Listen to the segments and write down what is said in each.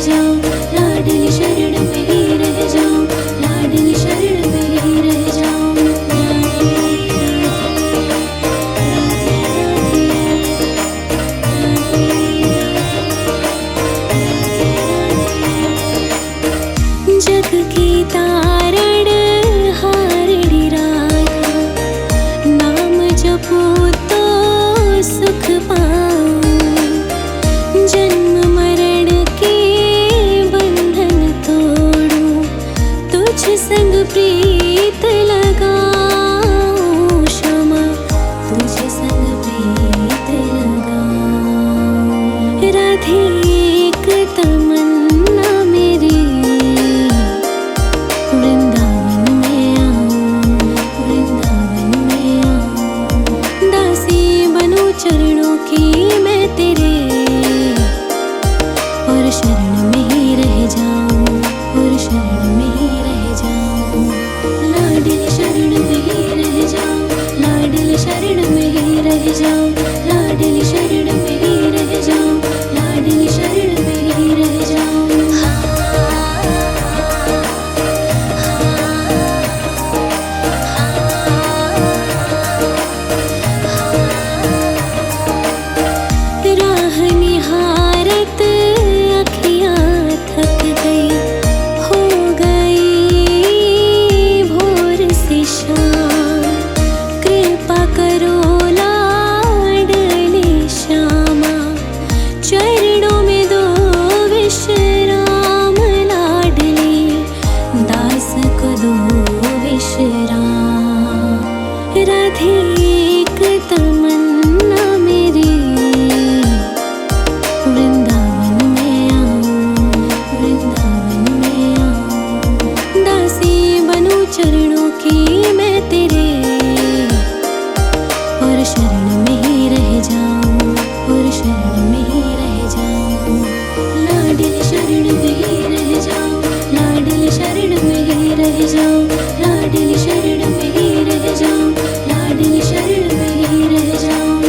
जाऊं, लाडली शरण में ही रह जाऊं, लाडली शरण में ही रह जाऊं। जग की तारण हारड़ी राधा, नाम जपो तो सुख पाऊं। जन्म मरण के बंधन तोड़ूं, तुझ संग प्रीत लगाऊं। क्षमा तुझ संग प्रीत लगाऊं। राधे एक तमन्ना मेरी, वृंदावन में आऊं, वृंदावन में आऊं। दासी बनूं चरणों की मैं तेरे, और शरण में ही रह जाऊं, और शरण में ही रह जाऊं। लाडली शरण में ही रह जाऊं, लाडली शरण में ही रह जाऊं, लाडली शरण में ही रह जाऊं, लाडली शरण में ही रह जाऊं। राह निहारत अखियाँ थक गई, हो गई भोर से शाम। कृपा करो लाडली श्यामा, चरणों में दो विश्राम। लाडली दास को दो विश्राम। राधे एक तमन्ना मेरी, वृंदावन में आऊं, वृंदावन में आऊं। दासी बनूं चरणों की मैं तेरे, और शरण में ही रह जाऊं, और शरण में ही रह जाऊं। लाडली शरण में ही रह जाऊं, लाडली शरण में ही रह जाऊं, लाडली शरण में ही रह जाऊं, लाडली शरण में ही रह जाऊं।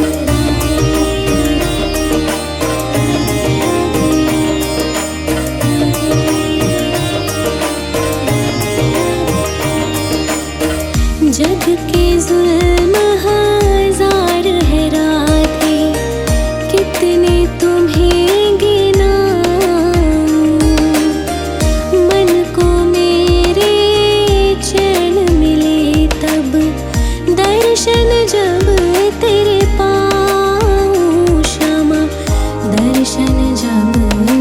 जग के जुल्म हजार है राधे, कितने तुम्हें गिनाऊं। मन को मेरे चैन मिले तब, दर्शन जब तेरे पाऊं। क्षमा दर्शन जब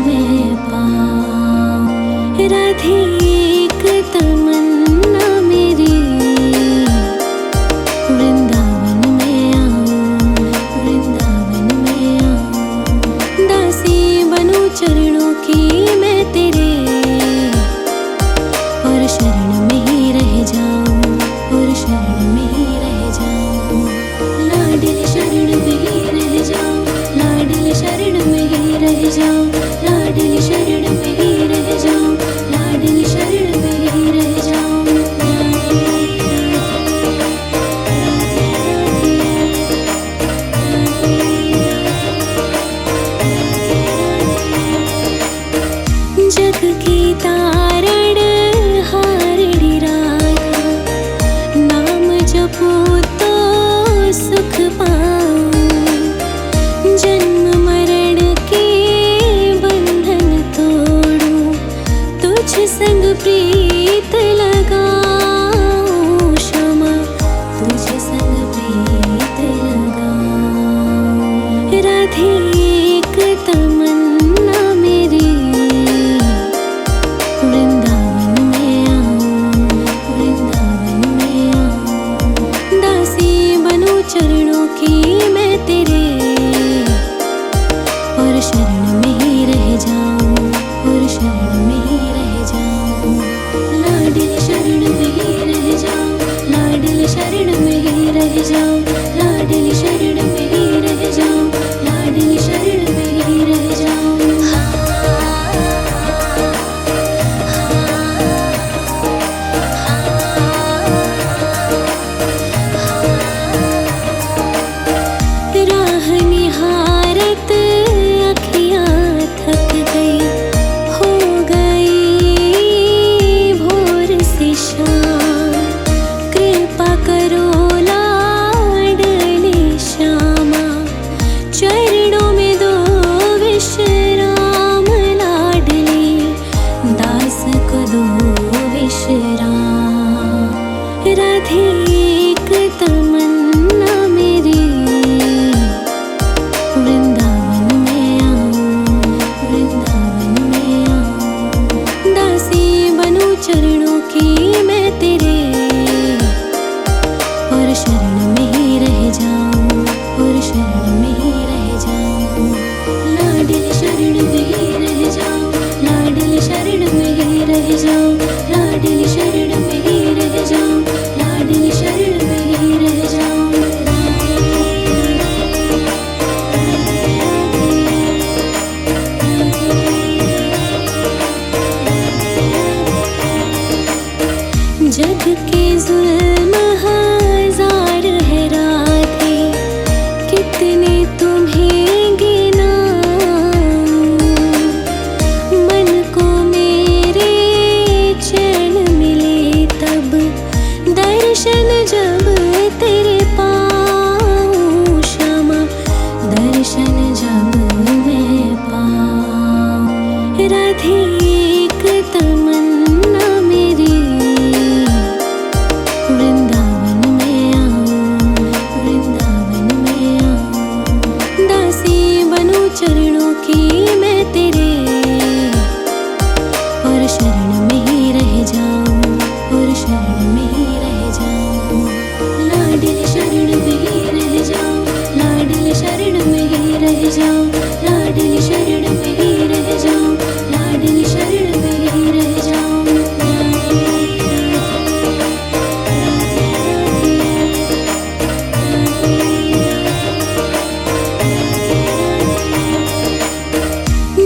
मैं पाऊं। राधे एक तमन्ना मेरी, वृंदावन में आऊं, वृंदावन में आऊं। दासी बनूं चरणों की मैं तेरे, और शरण में ही रह जाऊं, और शरण में ही रह जाऊं। लाडली शरण में ही रह जाऊं, लाडली शरण में ही रह जाऊं, लाडली शरण में ही रह जाऊं, लाडली शरण में ही रह जाऊं। जग की तारण हारड़ी राधा, नाम जपो तो सुख पाऊं। जन्म मरण के बंधन तोड़ूं, तुझ संग प्रीत लगाऊं। क्षमा तुझ संग प्रीत लगाऊं। राधे एक तमन्ना मेरी, वृंदावन में आऊं, वृंदावन में आऊं। दासी बनूं चरणों की मैं तेरे, और शरण में ही रह जाऊं, और शरण में ही रह जाऊं। लाडली शरण में ही रह जाऊं, लाडली शरण में ही रह जाऊं, लाडली शरण में ही रह जाऊं, लाडली शरण में ही रह जाऊं। राह निहारत अखियाँ थक गई, हो शरण में ही रह जाऊं, लाडली शरण में ही रह जाऊं, लाडली शरण में ही रह जाऊं, लाडली शरण में ही रह जाऊं। जग के जुल्म हजार है राधे, कितने तुम्हें गिनाऊं, मन को मेरे चैन मिले तब दर्शन जब तेरे पाऊं, क्षमा दर्शन जब मैं पाऊं। राधे एक तमन्ना मेरी, वृंदावन में आऊं, वृंदावन में आऊं, दासी बनूं चरणों की मैं तेरे, और शरण में ही रह जाऊं, और शरण में ही रह जाऊं, लाडली शरण में ही रह जाऊं, लाडली शरण में ही रह जाऊं, लाडली शरण में ही रह जाऊं, लाडली शरण में ही रह जाऊं।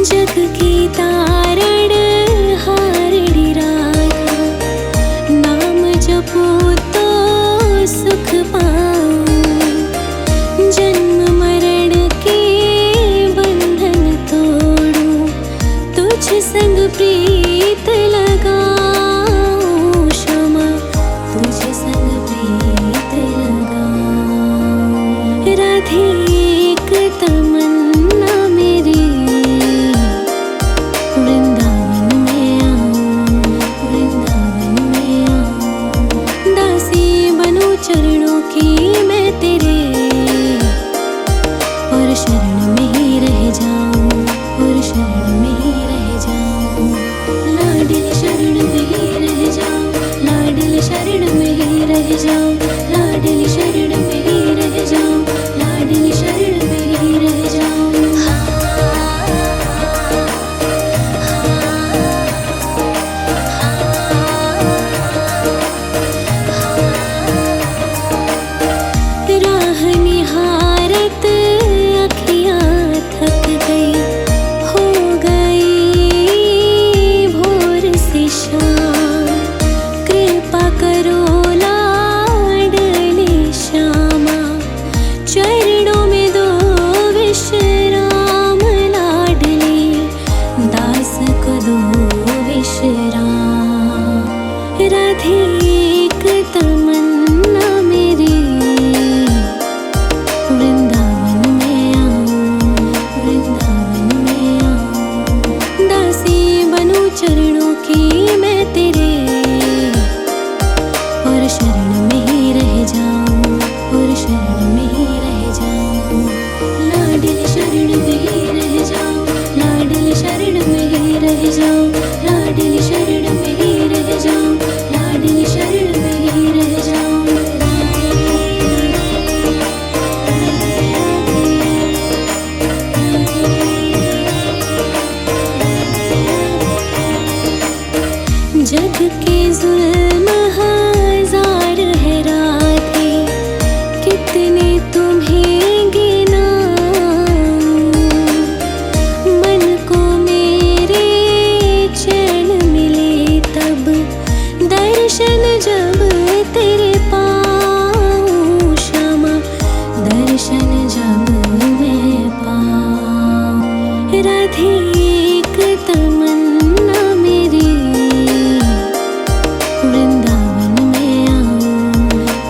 जग की तारण हारड़ी राधा, नाम जपो तो सुख पाऊं, जन्म मरण के बंधन तोड़ूं, तुझ संग प्रीत लगाऊं, क्षमा तुझ संग प्रीत लगाऊं। राधे एक तमन्ना मेरी, वृंदावन में आऊं, वृंदावन में आऊं, दासी बनूं चरणों की मैं तेरे, और शरण में ही रह जाऊं, और शरण में ही रह जाऊं, लाडली शरण में ही रह जाऊं, लाडली शरण में ही रह जाऊं, लाडली शरण में ही रह जाऊं, लाडली शरण में ही रह जाऊं। राह निहारत अखियाँ थक गई, हो गई भोर से शाम, कृपा करो लाडली श्यामा, चरणों में दो विश्राम, लाडली दास को दो विश्राम। राधे एक तमन्ना मेरी, वृंदावन में आऊं, वृंदावन में आऊं, दासी बनूं चरणों की मैं तेरे, और शरण में ही रह जाऊं, और शरण में ही रह जाऊं, लाडली शरण में ही रह जाऊं, लाडली शरण में ही रह जाऊं, लाडली शरण में ही रह जाऊं, लाडली शरण में ही रह जाऊं। जग के जुल्म हजार है राधे, कितने तुम्हें गिनाऊं, मन को मेरे चैन मिले तब दर्शन जब तेरे पाऊं, क्षमा दर्शन जब मैं पाऊं। राधे एक तमन्ना मेरी, वृंदावन में आऊं,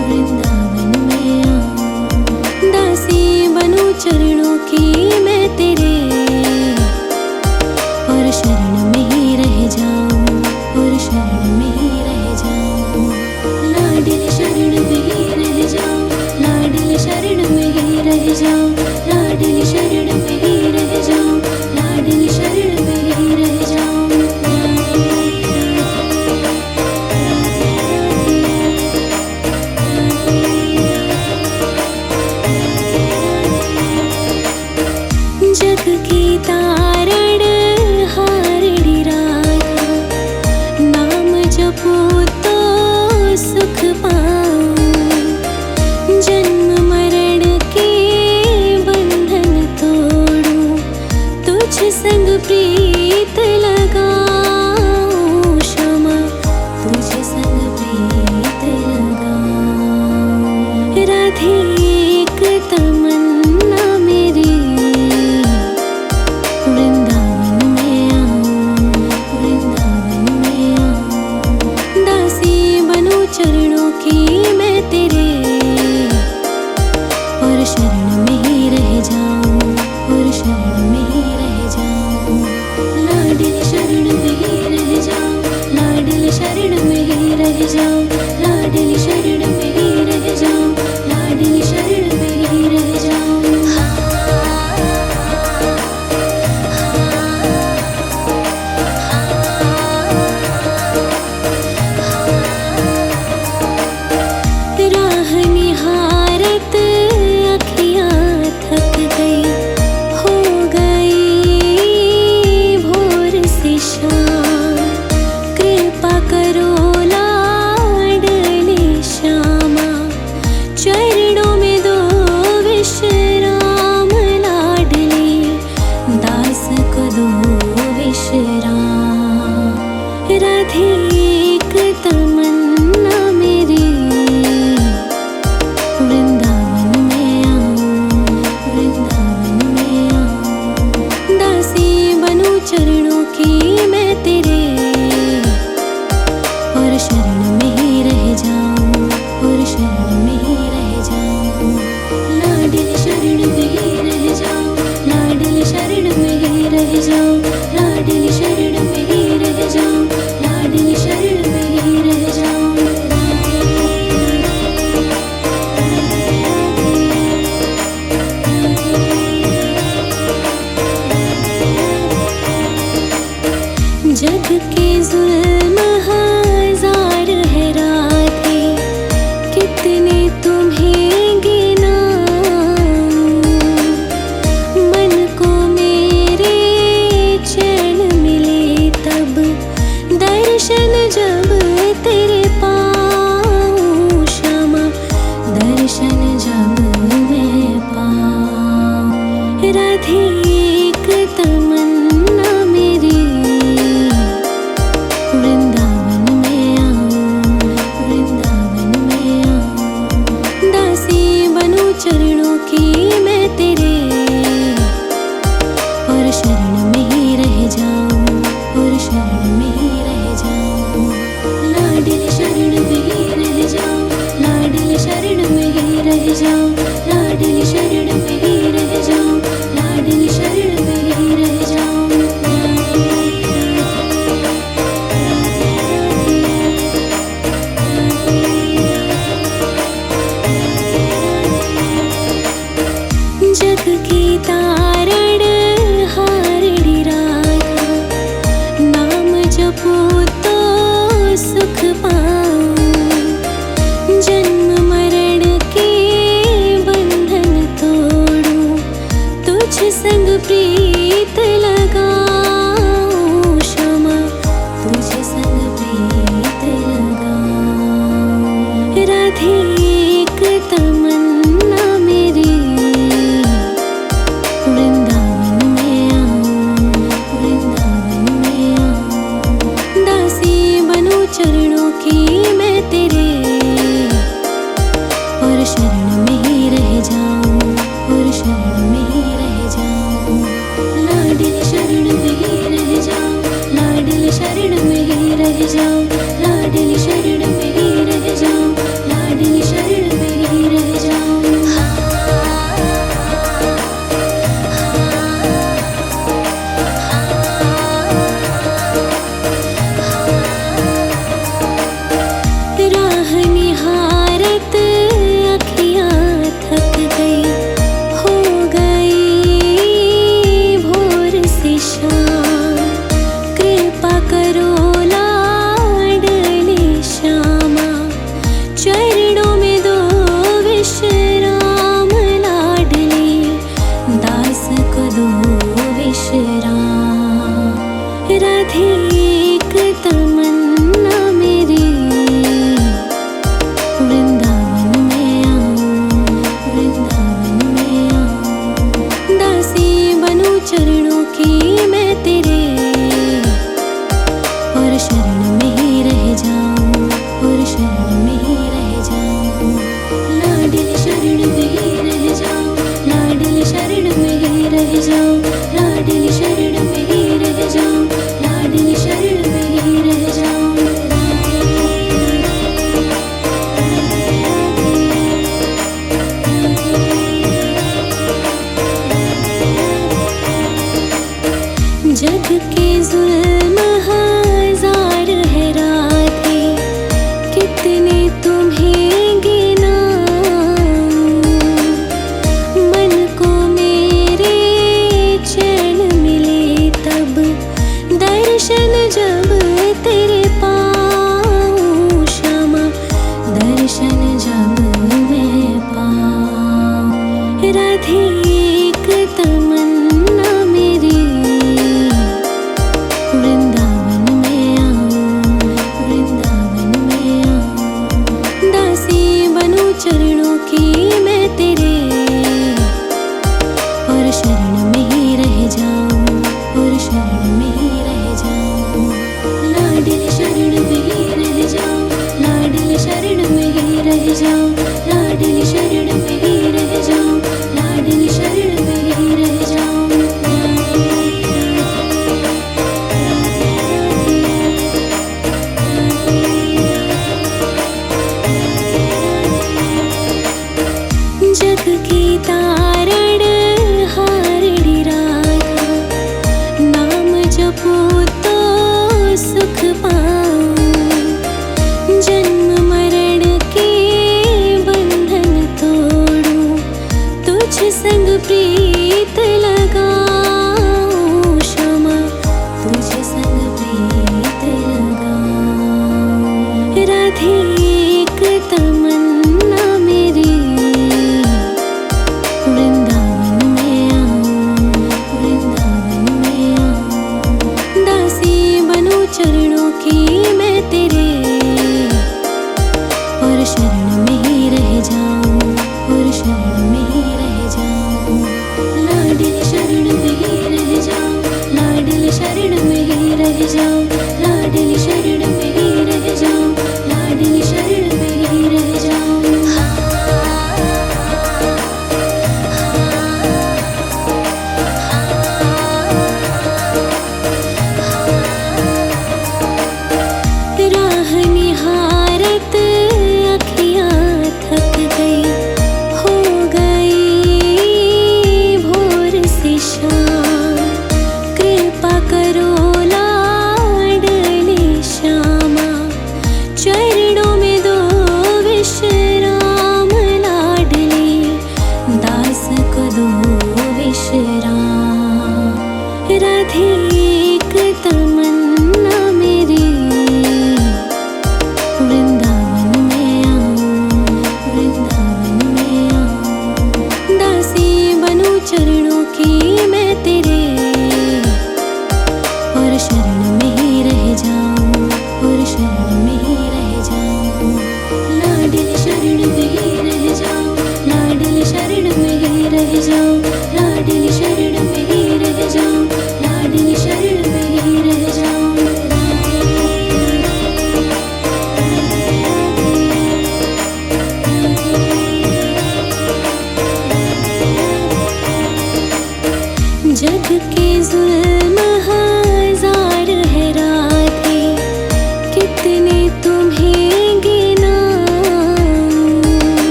वृंदावन में आऊं, दासी बनूं चरणों की मैं तेरे, और शरण में ही रह जाऊं, और शरण में ही रह जाऊं, लाडली शरण में ही रह जाऊं, लाडली शरण में ही रह जाऊं, लाडली शरण में ही रह जाऊं, लाडली शरण संग प्रीत लगाऊं श्यामा, तुझे संग प्रीत लगाऊं। राधे एक तमन्ना मेरी, वृंदावन में आऊं, वृंदावन में आऊं। दासी बनूं चरणों की मैं तेरे, और शरण में ही रह जाऊं, और शरण में ही रह जाऊं। लाडली शरण में ही रह जाऊं, लाडली शरण में ही रह जाऊं, लाडली शरण में ही रह जाऊं, लाडली शरण में ही रह जाऊं। राह निहारत अखियां थक गई, हो गई भोर से शाम। कृपा करो लाडली श्यामा, चरणों में दो विश्राम। लाडली दास को दो विश्राम। राधे एक तमन्ना मेरी, वृंदावन में आऊं, वृंदावन में आऊं। दासी बनूं चरणों की मैं तेरे, और शरण में ही रह जाऊं, और शरण में ही रह जाऊं। लाडली शरण में ही रह जाऊं, लाडली शरण में ही रह जाऊं, लाडली शरण में ही रह जाऊं, लाडली शरण में ही रह जाऊं। जग के जुल्म हजार है राधे, कितने तुम्हें गिनाऊं। मन को मेरे चैन मिले तब, दर्शन जब तेरे पाऊं श्यामा, दर्शन जब मैं पाऊं। राधे एक तमन्ना मेरी, वृंदावन में आऊं, वृंदावन में आऊं। दासी बनूं चरणों की मैं तेरे, और शरण में ही रह जाऊं, और शरण में ही रह जाऊं। लाडली शरण में ही रह जाऊं, लाडली शरण में ही रह जाऊं, लाडली शरण में ही रह जाऊं, लाडली शरण में ही रह जाऊं। जग की तारण हारड़ी राधा, नाम जपो तो सुख पाऊं। जन्म मरण के बंधन तोड़ूं, तुझ संग प्रीत लगाऊं श्यामा, तुझ संग प्रीत लगाऊं। राधे एक तमन्ना मेरी, वृंदावन में आऊं, वृंदावन में आऊं। दासी बनूं चरणों की मैं तेरे, और शरण में ही रह जाऊं, और शरण में ही रह जाऊं। लाडली शरण में ही रह जाऊं, लाडली शरण में ही रह जाऊं, लाडली शरण में ही रह जाऊं, लाडली शरण में ही रह जाऊं। राह निहारत अखियां थक गई, हो गई भोर से शाम। कृपा करो लाडली श्यामा, चरणों में दो विश्राम। लाडली दास को दो विश्राम। राधे एक तमन्ना मेरी, वृंदावन में आऊं, वृंदावन में आऊं। दासी बनूं चरणों की मैं जग के जुल्म हजार है राधे, कितने तुम्हें गिनाऊं। मन को मेरे चैन मिले तब, दर्शन जब तेरे पाऊं श्यामा, दर्शन जब मैं पाऊं। राधे एक तमन्ना मेरी, वृंदावन में आऊं, वृंदावन में आऊं। दासी बनूं चरणों की मैं तेरे, और शरण में ही रह जाऊं, और शरण में ही रह जाऊं। लाडली शरण में ही रह जाऊं, लाडली शरण में ही रह जाऊं, लाडली शरण में ही रह जाऊं, लाडली शरण में ही रह जाऊं। जग की तारण हारड़ी राधा, नाम जपो तो सुख पाऊं। जन्म मरण के बंधन तोड़ूं, तुझ संग प्रीत लगाऊं श्यामा, तुझ संग प्रीत लगाऊं। राधे एक तमन्ना मेरी, वृंदावन में आऊं, वृंदावन में आऊं। दासी बनूं चरणों की मैं तेरे, और शरण में ही रह जाऊं, और शरण में ही रह जाऊं। लाडली शरण में ही रह जाऊं, लाडली शरण में ही रह जाऊं, लाडली शरण में ही रह जाऊं, लाडली शरण में ही रह जाऊं। राह निहारत अखियाँ थक गई, हो गई भोर से शाम। कृपा करो लाडले श्याम,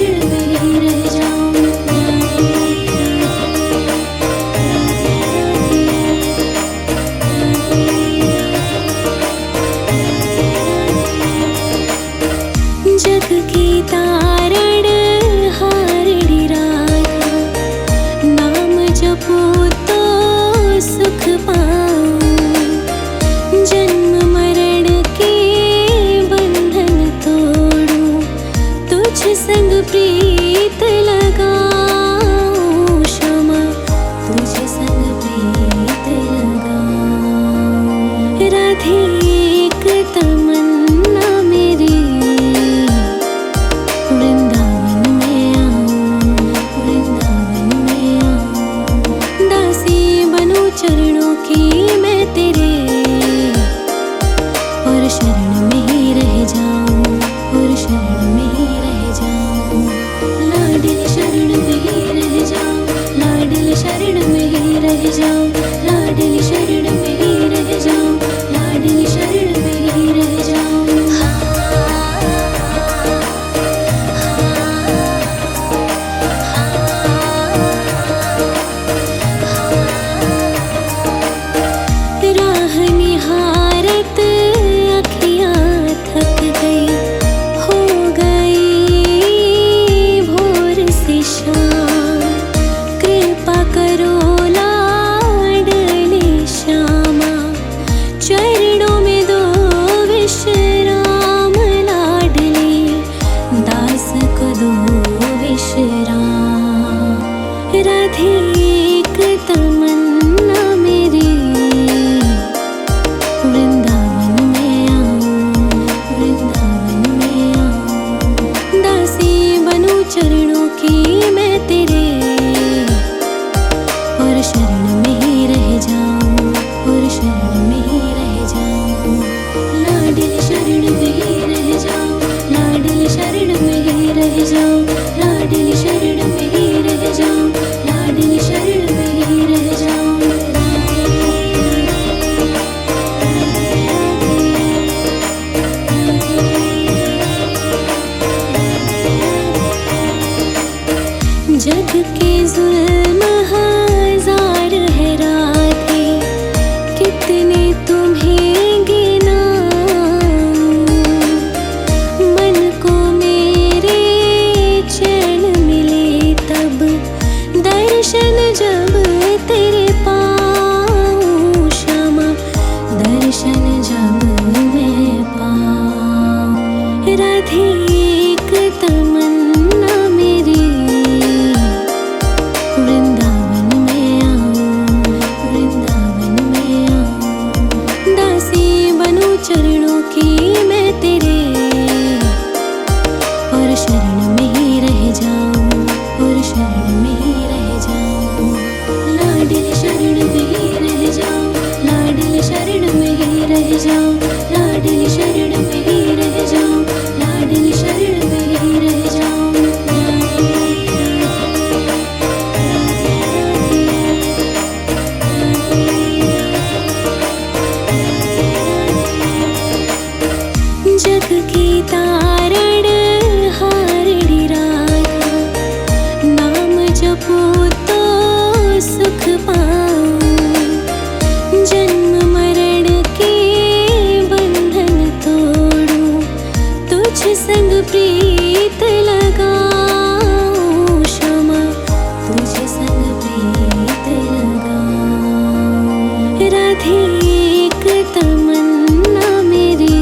शरण में ही रह जाऊं। जग की तारण हारड़ी राधा, नाम जपो तो सुख पाऊं। जन्म मरण के बंधन तोड़ूं, तुझ संग प्रीत लगाऊं। क्षमा तुझ संग प्रीत लगाऊं। राधे एक तमन्ना मेरी, वृंदावन में आऊं, वृंदावन में आऊं। दासी बनूं चरणों की मैं तेरे, और शरण में ही रह जाऊं, और शरण में ही रह जाऊं। लाडली शरण में ही रह जाऊं, लाडली शरण में ही रह जाऊं, लाडली शरण में ही रह जाऊं, लाडली शरण राधे एक तमन्ना मेरी, वृंदावन में आऊं, वृंदावन में आऊं। दासी बनूं चरणों की मैं तेरे, और शरण में ही रह जाऊं, और शरण में ही रह जाऊं। लाडली शरण में ही रह जाऊं, लाडली शरण में ही रह जाऊं, लाडली शरण में ही रह जाऊं, लाडली शरण में ही रह जाऊं। जग की तारण हारड़ी राधा, नाम जपो तो सुख पाऊं। जन्म मरण के बंधन तोड़ूं, तुझ संग प्रीत लगाऊं। क्षमा तुझ संग प्रीत लगाऊं। राधे एक तमन्ना मेरी,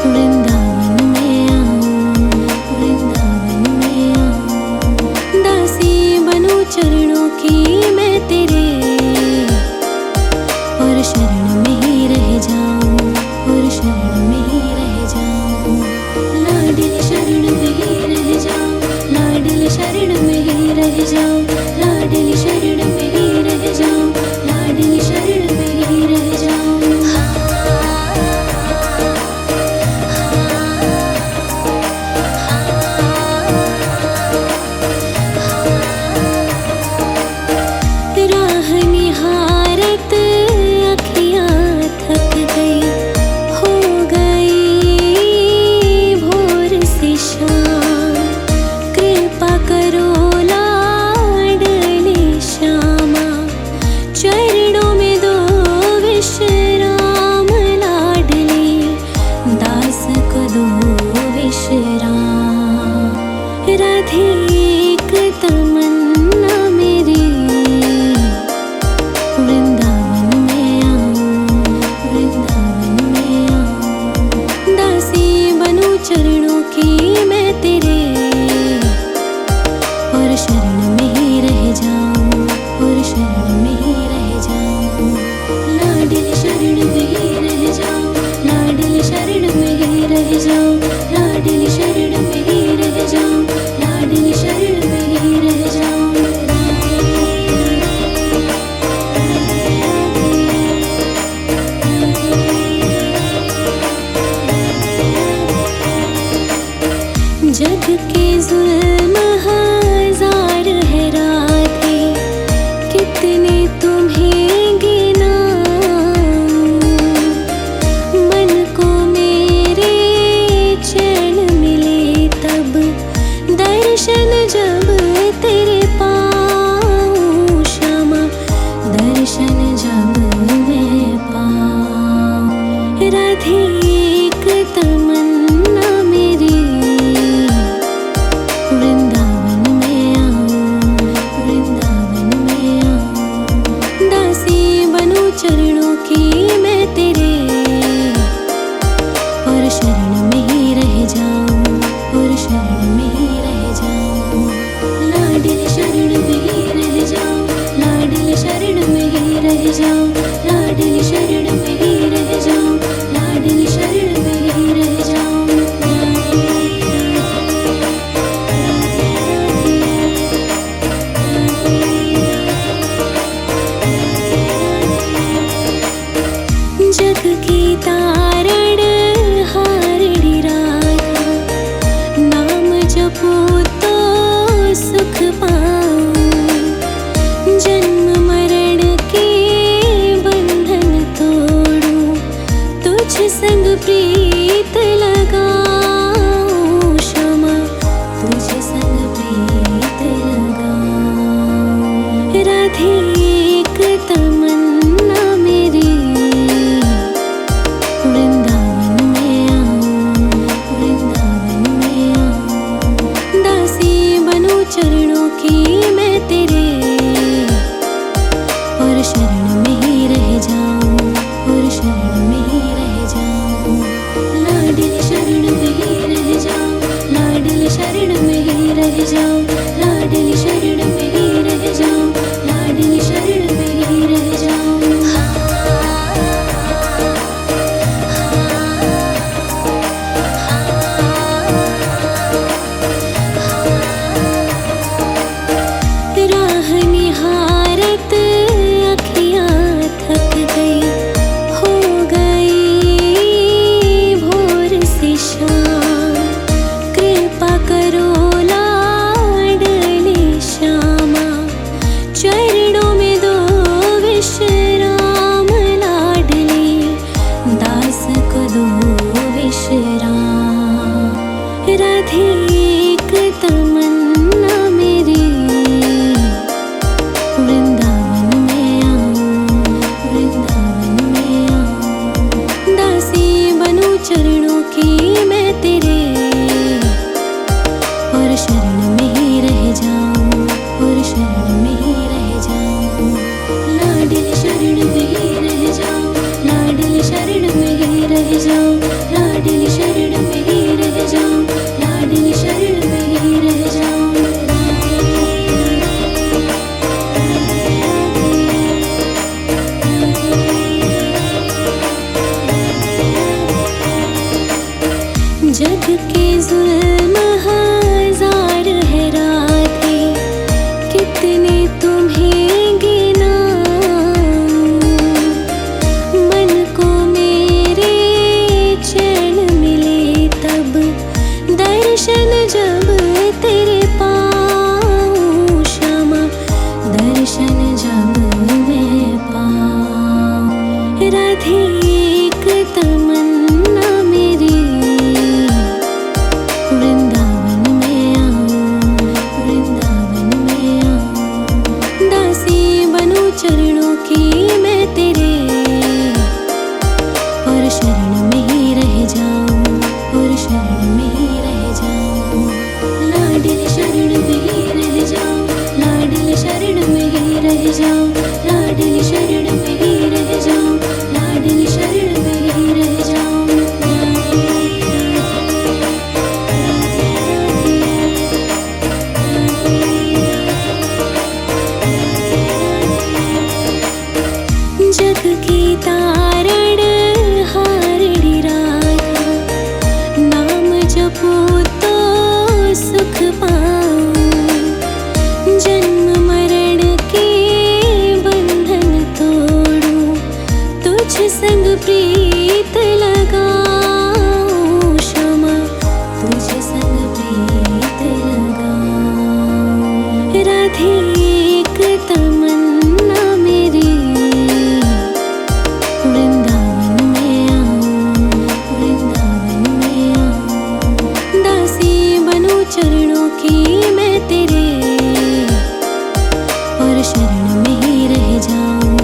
वृंदावन में आऊं, वृंदावन में आऊं। दासी बनूं चरणों की मैं तेरे, और शरण में ही रह जाऊं, और शरण में ही रह जाऊं। लाडली शरण में ही रह जाऊं, लाडली शरण में ही रह जाऊं, लाडली शरण में ही रह जाऊं, लाडली शरण में ही रह जाऊं। राह निहारत अखियाँ थक गई, हो गई भोर से शाम। कृपा करो लाडली श्यामा, चरणों में दो विश्राम। लाडली दास को दो विश्राम। राधे एक तमन्ना मेरी, वृंदावन में आऊं, वृंदावन में आऊं। दासी बनूं चरणों की मैं तेरे, और शरण में ही रह जाऊं, और शरण में ही रह जाऊं। लाडली शरण में ही रह जाऊं, लाडली शरण में ही रह जाऊं, लाडली शरण में ही रह जाऊं, लाडली शरण में ही रह जाऊं। जग के जुल्म हजार है राधे, कितने तुम्हें गिनाऊं। मन को मेरे चैन मिले तब, दर्शन जब तेरे पाऊं। क्षमा दर्शन जब मैं पाऊं। राधे एक तमन्ना मेरी, वृंदावन में आऊं, वृंदावन में आऊं। दासी बनूं चरणों की मैं तेरे, और शरण में ही रह जाऊं, और शरण में ही रह जाऊं। लाडली शरण में ही रह जाऊं, लाडली शरण में ही रह जाऊं, लाडली शरण में ही रह जाऊं, लाडली शरण राधे एक तमन्ना मेरी, वृंदावन में आऊं, वृंदावन में आऊं। दासी बनूं चरणों की मैं तेरे, और शरण में ही रह जाऊं, और शरण में ही रह जाऊं। लाडली शरण में ही रह जाऊं, लाडली शरण में ही रह जाऊं, लाडली शरण में ही रह जाऊं, लाडली शरण में ही रह जाऊं। जग की तारण हारड़ी राधा, नाम जपो तो सुख पाऊं। जन्म मरण के बंधन तोड़ूं, तुझ संग प्रीत लगाऊं। क्षमा तुझ संग प्रीत लगाऊं। राधे एक तमन्ना मेरी, वृंदावन में आऊं, वृंदावन में आऊं। दासी बनूं चरणों की मैं तेरे, और शरण में ही रह जाऊं,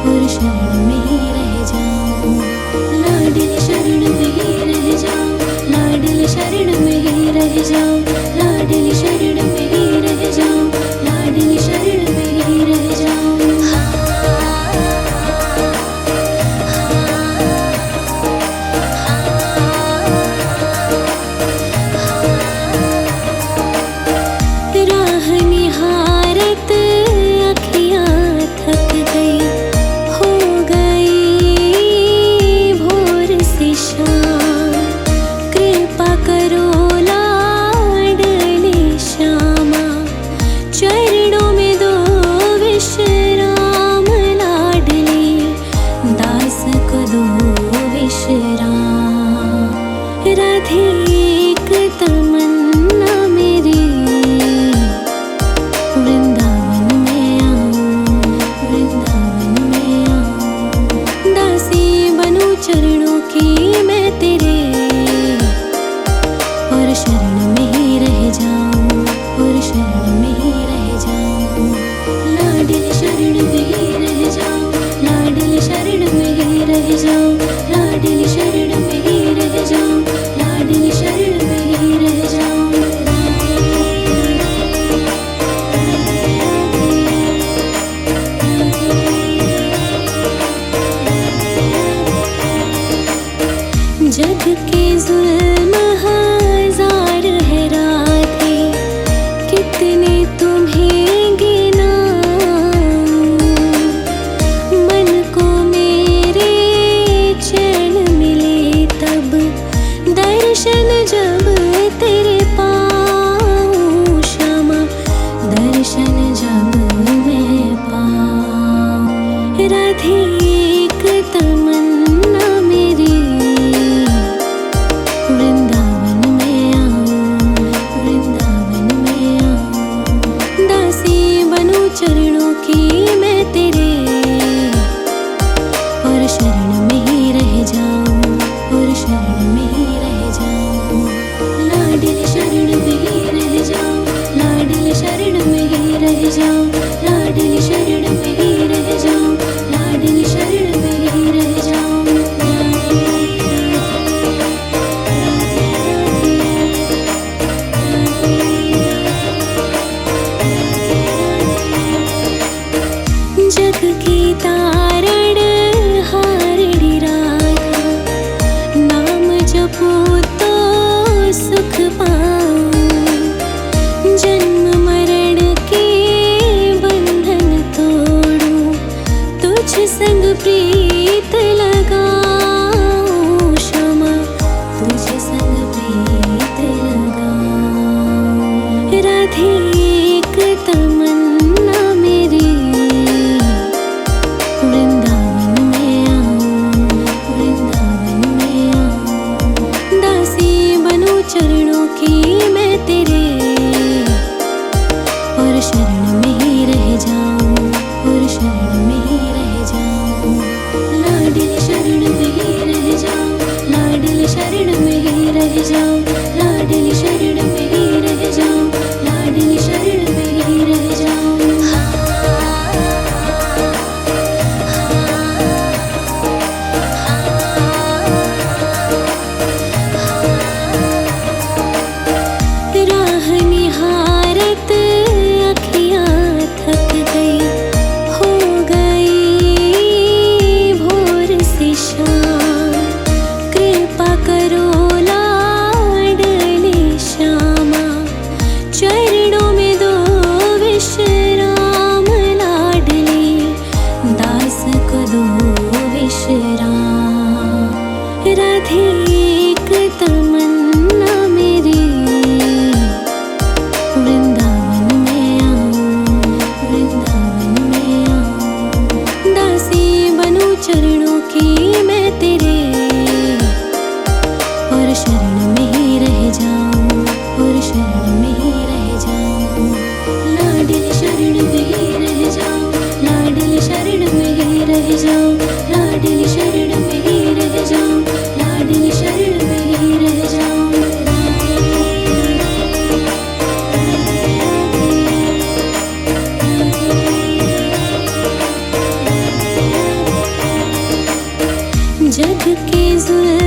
और शरण में ही रह जाऊं। लाडली शरण में ही रह जाऊं, लाडली शरण में ही रह जाऊं, लाडली शरण में ही रह जाऊं, लाडली शरण में ही रह जाऊं। राह निहारत अखियाँ थक गई, हो गई भोर से शाम। कृपा करो लाडली श्यामा, चरणों में दो विश्राम। लाडली दास को दो विश्राम। राधे एक तमन्ना मेरी, वृंदावन में आऊं, वृंदावन में आऊं। दासी बनूं चरणों की मैं तेरे, और शरण में ही रह जाऊं, और शरण में ही रह जाऊं। लाडली शरण में ही रह जाऊं, लाडली शरण में ही रह जाऊं, लाडली शरण में ही रह जाऊं, लाडली शरण में ही रह जाऊं। जग के जुल्म हजार है राधे, कितने तुम्हें गिनाऊं। मन को मेरे चैन मिले तब, दर्शन जब तेरे पाऊं। क्षमा दर्शन जब मैं पाऊं। राधे एक तमन्ना मेरी, वृंदावन में आऊं, वृंदावन में आऊं। दासी बनूं चरणों की मैं तेरे, और शरण में ही रह जाऊं, और शरण में ही रह जाऊं। लाडली शरण में ही रह जाऊं, लाडली शरण में ही रह जाऊं, लाडली शरण में ही रह जाऊं, लाडली शरण में ही रह जाऊं। जग की तारण हारड़ी राधा, नाम जपो तो सुख पाऊं। जन्म मरण के बंधन तो रह जाऊं, लाडली शरण में ही रह जाऊं, लाडली शरण में ही रह जाऊं। राह निहारत अखियां थक गई, हो गई भोर से शाम, कृपा करो लाडली श्यामा, चरणों में दो विश्राम, लाडली दास को दो विश्राम। राधे एक तमन्ना मेरी, वृंदावन में आऊं, वृंदावन में आऊं, दासी बनूं चरणों की मैं तेरे, और शरण में ही रह जाऊं, और शरण में ही रह जाऊं, लाडली शरण में ही रह जाऊं, लाडली शरण में ही रह जाऊं, लाडली शरण में ही रह जाऊं, लाडली शरण में ही रह जाऊं। जग के जुल्म